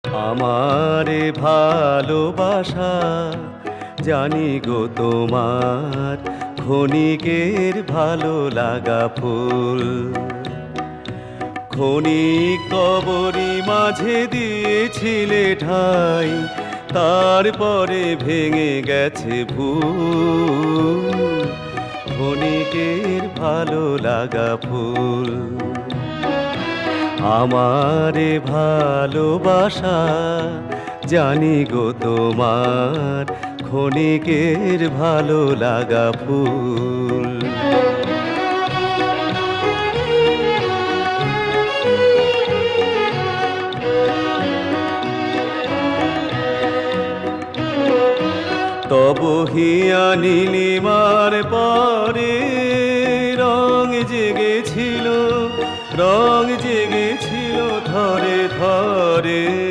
আমারে ভালোবাসা জানি গো তোমার ক্ষণিকের ভালো লাগা ফুল। ক্ষণিক কবরি মাঝে দিয়েছিলে ঠাই, তারপরে ভেঙে গেছে ভুল। ক্ষণিকের ভালো লাগা ফুল। আমারে ভালোবাসা জানি গো তোমার ক্ষণিকের ভালো লাগা ফুল। তব হিয়া নীলিমার পরে রং জেগেছিল, রং জেগে